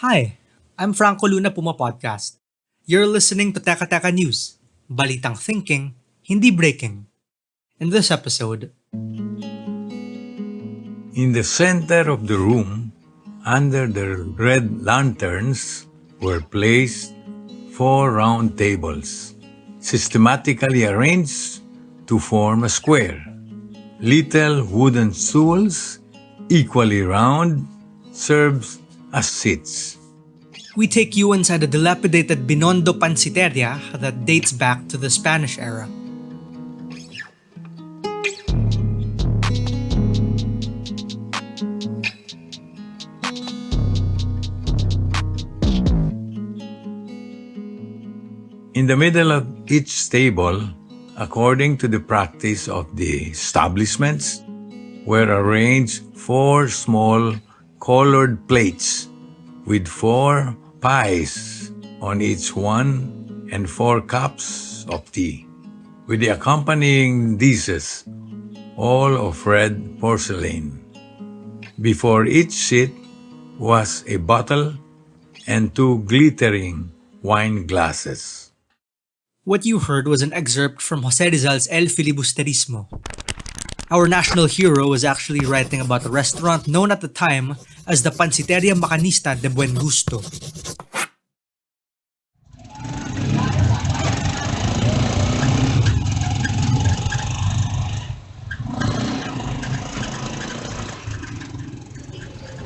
Hi, I'm Franco Luna Puma Podcast. You're listening to Teka Teka News, balitang thinking, hindi breaking. In this episode, In the center of the room, under the red lanterns, were placed four round tables, systematically arranged to form a square. Little wooden stools, equally round, served as seats. we take you inside a dilapidated Binondo Panciteria that dates back to the Spanish era. In the middle of each table, according to the practice of the establishments, were arranged four small colored plates with four pies on each one and four cups of tea, with the accompanying dishes, all of red porcelain. Before each seat was a bottle and two glittering wine glasses. What you heard was an excerpt from Jose Rizal's El Filibusterismo. Our national hero was actually writing about a restaurant known at the time as the Panciteria Macanista de Buen Gusto.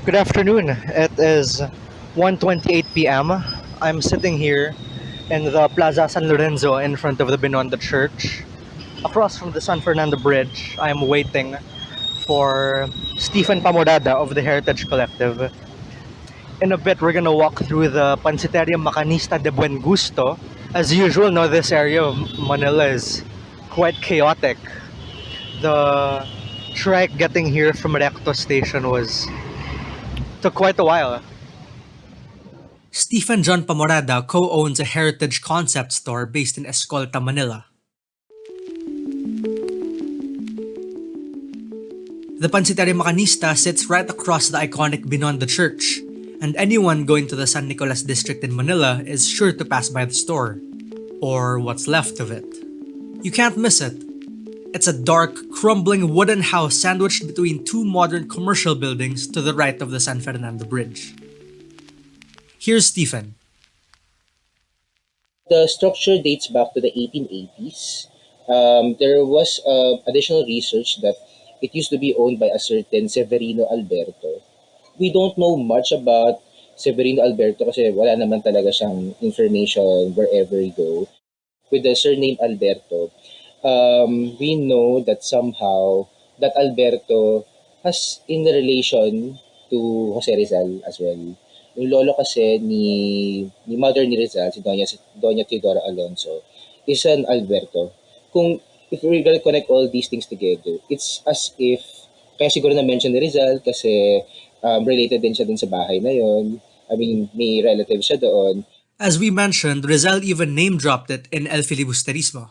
Good afternoon. It is 1:28 p.m. I'm sitting here in the Plaza San Lorenzo in front of the Binondo Church. Across from the San Fernando Bridge, I'm waiting for Stephen Pamorada of the Heritage Collective. In a bit, we're gonna walk through the Panciteria Macanista de Buen Gusto. As usual, no, this area of Manila is quite chaotic. The trek getting here from Recto Station took quite a while. Stephen John Pamorada co-owns a heritage concept store based in Escolta, Manila. The Panciteria Macanista sits right across the iconic Binondo Church, and anyone going to the San Nicolas district in Manila is sure to pass by the store, or what's left of it. You can't miss it. It's a dark, crumbling wooden house sandwiched between two modern commercial buildings to the right of the San Fernando Bridge. Here's Stephen. The structure dates back to the 1880s. There was additional research that it used to be owned by a certain Severino Alberto. We don't know much about Severino Alberto kasi wala naman talaga siyang information wherever you go. With the surname Alberto, we know that somehow that Alberto has in relation to Jose Rizal as well. Yung lolo kasi ni mother ni Rizal, si Doña Teodora Alonso, is an Alberto. If we're gonna connect all these things together, it's as if, kaya siguro na-mention ni Rizal kasi related din siya dun sa bahay na yon. I mean, may relative siya doon. As we mentioned, Rizal even name-dropped it in El Filibusterismo.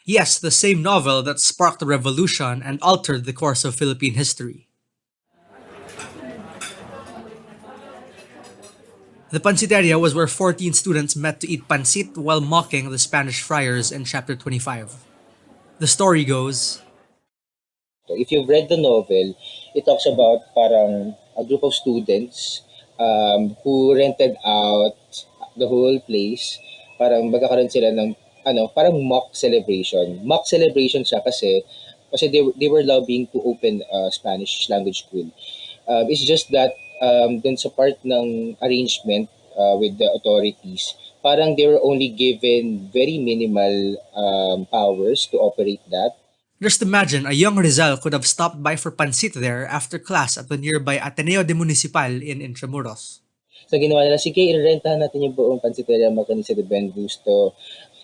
Yes, the same novel that sparked the revolution and altered the course of Philippine history. The Panciteria was where 14 students met to eat pancit while mocking the Spanish friars in chapter 25. The story goes, If you've read the novel, it talks about parang a group of students who rented out the whole place. Parang magkakaroon sila ng parang mock celebration. Mock celebration siya kasi they were lobbying to open a Spanish language school. It's just that dun sa part ng arrangement with the authorities, parang they were only given very minimal powers to operate that. just imagine a young Rizal could have stopped by for pancit there after class at the nearby Ateneo de Municipal in Intramuros. So ginawa nila, sige, irentahan natin yung buong Panciteria Macanista de Buen Gusto.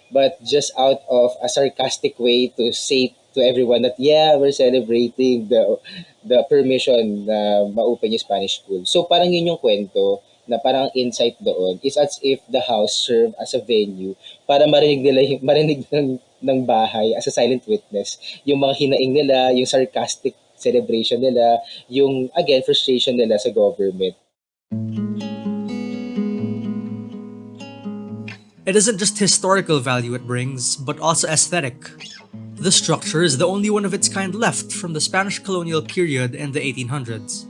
But just out of a sarcastic way to say to everyone that, yeah, we're celebrating the permission na ma-open yung Spanish school. So parang yun yung kwento na parang insight doon is as if the house served as a venue para marinig ng bahay as a silent witness yung mga hinaing nila, yung sarcastic celebration nila, yung again frustration nila sa government. It isn't just historical value it brings, but also aesthetic. The structure is the only one of its kind left from the Spanish colonial period in the 1800s.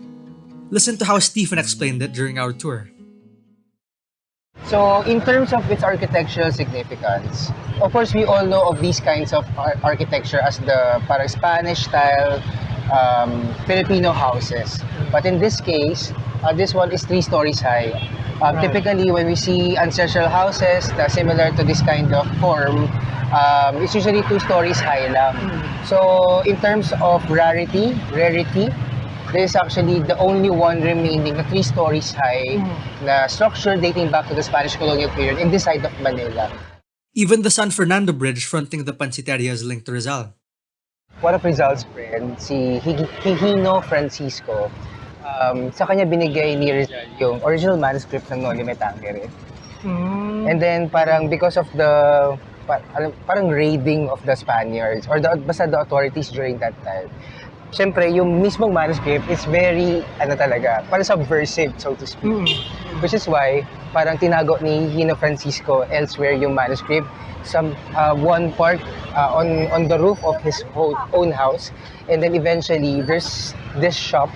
Listen to how Stephen explained it during our tour. So, in terms of its architectural significance, of course, we all know of these kinds of architecture as the parang Spanish-style Filipino houses. But in this case, this one is 3 stories high. Typically, when we see ancestral houses na similar to this kind of form, it's usually 2 stories high lang. So, in terms of rarity, this is actually the only one remaining na 3 stories high na structure dating back to the Spanish colonial period in this side of Manila. Even the San Fernando Bridge fronting the Panciteria is linked to Rizal. One of Rizal's friends, si Higino Francisco, sa kanya binigay ni Rizal yung original manuscript ng Noli Me Tangere. And then parang because of the parang raiding of the Spaniards or basta the authorities during that time, siyempre, yung mismong manuscript is very, parang subversive, so to speak. Which is why, parang tinago ni Hino Francisco elsewhere yung manuscript. Some, one part on the roof of his own house. And then eventually, there's this shop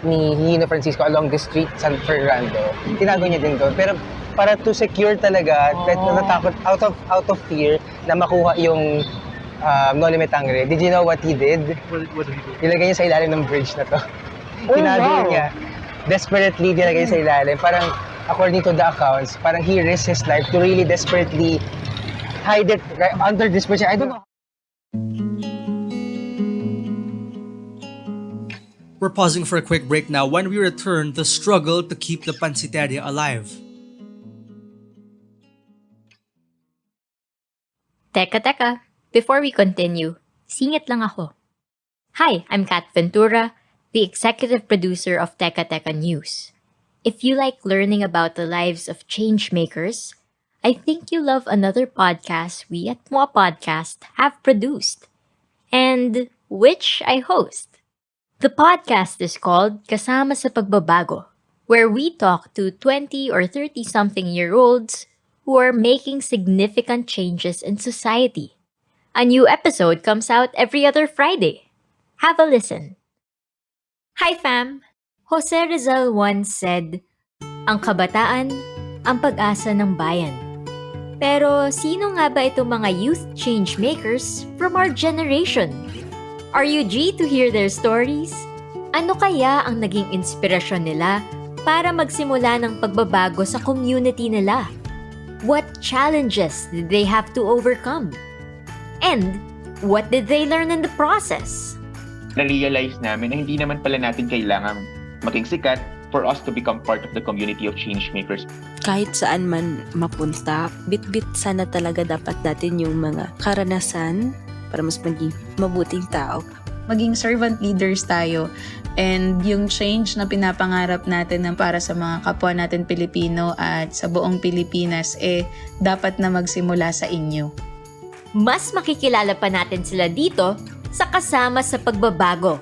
ni Hino Francisco along the street, San Fernando. Tinago niya din doon. Pero para to secure talaga, natakot out of fear na makuha yung Noli Me Tangere. Did you know what he did? What did he do? Nilagay niya sa ilalim ng bridge na to. Tinago niya. Desperately nilagay sa ilalim. Parang, according to the accounts, parang he risked his life to really desperately hide it right under this bridge. I don't know. We're pausing for a quick break now. When we return, the struggle to keep the Panciteria alive. Teka. Before we continue, singit lang ako. Hi, I'm Kat Ventura, the executive producer of Teka News. If you like learning about the lives of changemakers, I think you love another podcast we at Mua Podcast have produced, and which I host. The podcast is called Kasama sa Pagbabago, where we talk to 20 or 30-something-year-olds who are making significant changes in society. A new episode comes out every other Friday. Have a listen. Hi fam! Jose Rizal once said, "Ang kabataan, ang pag-asa ng bayan." Pero sino nga ba itong mga youth change makers from our generation? Are you G to hear their stories? Ano kaya ang naging inspirasyon nila para magsimula ng pagbabago sa community nila? What challenges did they have to overcome? And what did they learn in the process? Na-realize namin na hindi naman pala natin kailangan maging sikat for us to become part of the community of changemakers. Kahit saan man mapunta, bit-bit sana talaga dapat natin yung mga karanasan para mas maging mabuting tao. Maging servant leaders tayo. And yung change na pinapangarap natin na para sa mga kapwa natin Pilipino at sa buong Pilipinas, dapat na magsimula sa inyo. Mas makikilala pa natin sila dito sa Kasama sa Pagbabago,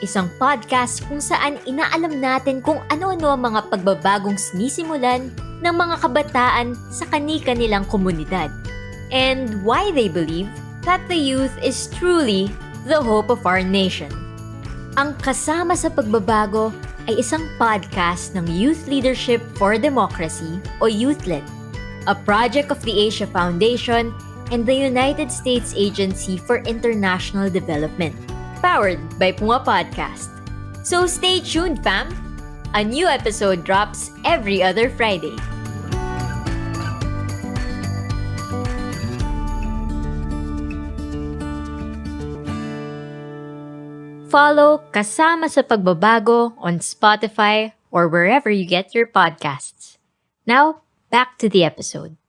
isang podcast kung saan inaalam natin kung ano-ano ang mga pagbabagong sinisimulan ng mga kabataan sa kani-kanilang komunidad and why they believe that the youth is truly the hope of our nation. Ang Kasama sa Pagbabago ay isang podcast ng Youth Leadership for Democracy o YouthLED, a project of the Asia Foundation and the United States Agency for International Development, powered by Puma Podcast. So stay tuned, fam! A new episode drops every other Friday. Follow Kasama sa Pagbabago on Spotify or wherever you get your podcasts. Now, back to the episode.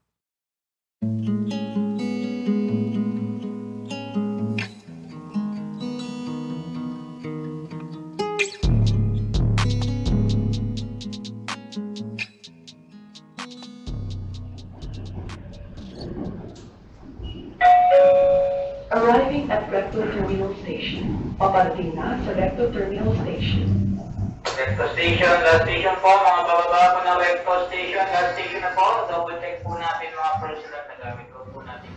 Arriving at Recto Terminal Station. Paparating na sa Recto Terminal Station. Recto station, last station po, mga bababa po ng recto station, last station na po. Double check po natin mga personal na gamit ko po natin.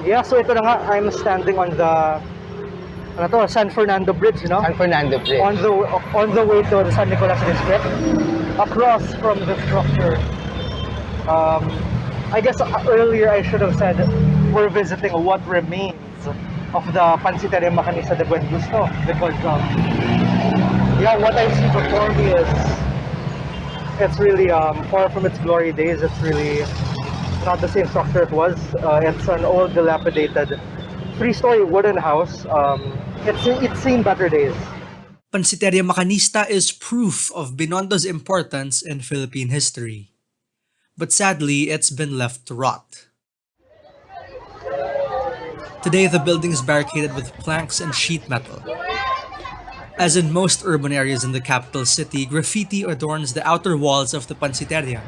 Yeah, so ito na nga, I'm standing on the San Fernando Bridge, no? San Fernando Bridge. On the way to the San Nicolas district, across from the structure. I guess earlier I should have said we're visiting what remains of the Panciteria Macanista de Buen because yeah, what I see before me is it's really far from its glory days. It's really not the same structure it was. It's an old, dilapidated, three-story wooden house. It's seen better days. Panciteria Macanista is proof of Binondo's importance in Philippine history. But sadly, it's been left to rot. Today, the building is barricaded with planks and sheet metal. As in most urban areas in the capital city, graffiti adorns the outer walls of the Panciteria.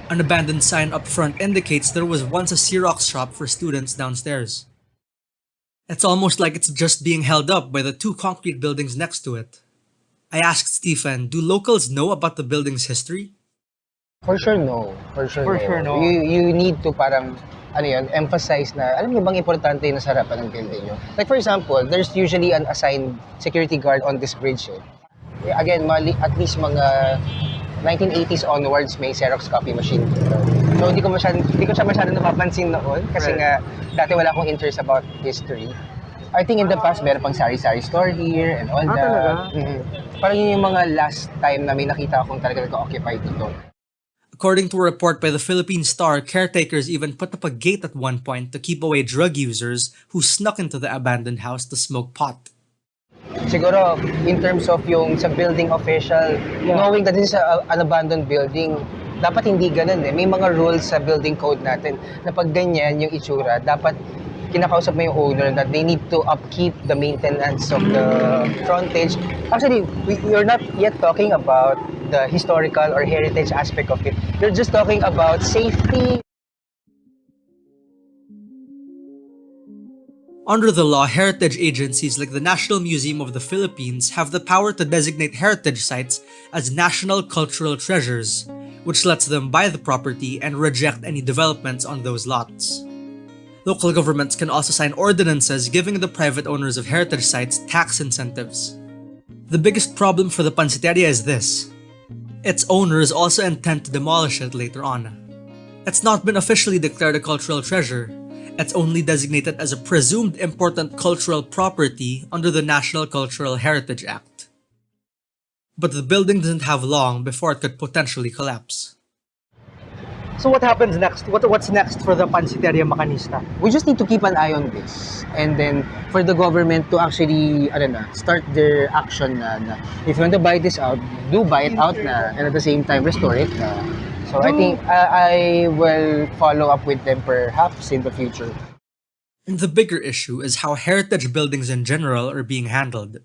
An abandoned sign up front indicates there was once a Xerox shop for students downstairs. It's almost like it's just being held up by the two concrete buildings next to it. I asked Stephen, do locals know about the building's history? For sure, no. For sure, no. You need to parang, emphasize na, alam niyo bang importante yung nasa harapan ng building nyo? Like for example, there's usually an assigned security guard on this bridge. Again, at least mga 1980s onwards may Xerox copy machine dito. So hindi ko siya masyadong napapansin noon kasi nga dati wala akong interest about history. I think in the past meron pang sari-sari store here and all that. Talaga? Parang yun yung mga last time na may nakita akong talaga nag-occupy dito. According to a report by the Philippine Star, caretakers even put up a gate at one point to keep away drug users who snuck into the abandoned house to smoke pot. Siguro, in terms of yung sa building official, knowing that this is an abandoned building, dapat hindi ganun eh. May mga rules sa building code natin na pag ganyan yung itsura, dapat kinakausap mo yung owner that they need to upkeep the maintenance of the frontage. Actually, you're not yet talking about the historical or heritage aspect of it. You're just talking about safety. Under the law, heritage agencies like the National Museum of the Philippines have the power to designate heritage sites as national cultural treasures, which lets them buy the property and reject any developments on those lots. Local governments can also sign ordinances giving the private owners of heritage sites tax incentives. The biggest problem for the Panciteria is this: its owners also intend to demolish it later on. It's not been officially declared a cultural treasure. It's only designated as a presumed important cultural property under the National Cultural Heritage Act. But the building doesn't have long before it could potentially collapse. So what happens next? What's next for the Panciteria Macanista? We just need to keep an eye on this. And then, for the government to actually, start their action na if you want to buy this out, do buy it out na. And at the same time, restore it na. So I think I will follow up with them perhaps in the future. And the bigger issue is how heritage buildings in general are being handled.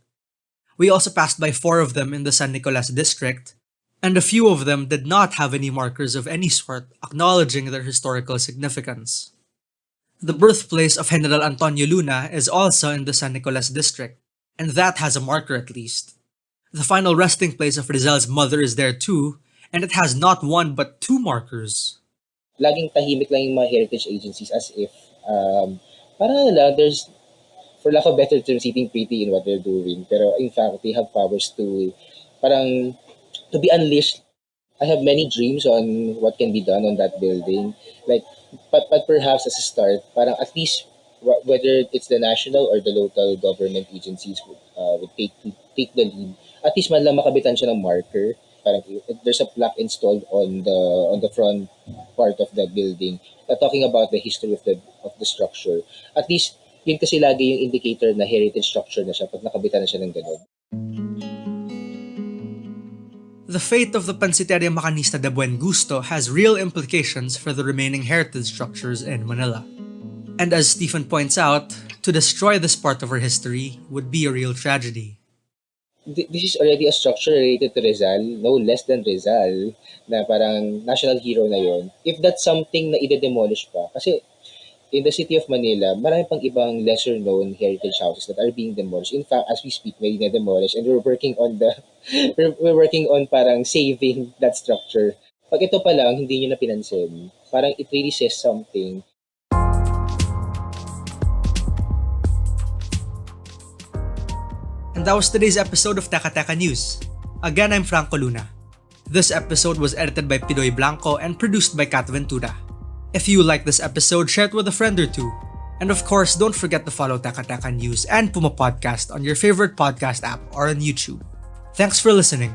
We also passed by 4 of them in the San Nicolas district, and a few of them did not have any markers of any sort acknowledging their historical significance. The birthplace of General Antonio Luna is also in the San Nicolas district, and that has a marker at least. The final resting place of Rizal's mother is there too, and it has not 1 but 2 markers. Laging tahimik lang yung mga heritage agencies as if parang lang there's, for lack of better term, sitting pretty in what they're doing. Pero in fact, they have powers to parang to be unleashed. I have many dreams on what can be done on that building. Like, but perhaps as a start, parang at least whether it's the national or the local government agencies would take the lead. At least man lang makabitan siya ng marker. Parang there's a plaque installed on the front part of the building talking about the history of the structure. At least yun kasi lagi yung indicator na heritage structure na siya pag nakabitan na siya ng ganun. The fate of the Panciteria Macanista de Buen has real implications for the remaining heritage structures in Manila. And as Stephen points out, to destroy this part of our history would be a real tragedy. This is already a structure related to Rizal, no less than Rizal, na parang national hero na yon. If that's something na ide-demolish pa, kasi in the city of Manila, marami pang ibang lesser-known heritage houses that are being demolished. In fact, as we speak, may na-demolish and we're working on we're working on parang saving that structure. Pag ito pa lang, hindi nyo na pinansin, parang it really says something. And that was today's episode of Teka Teka News. Again, I'm Franco Luna. This episode was edited by Pidoy Blanco and produced by Kat Ventura. If you like this episode, share it with a friend or two. And of course, don't forget to follow Teka Teka News and Puma Podcast on your favorite podcast app or on YouTube. Thanks for listening.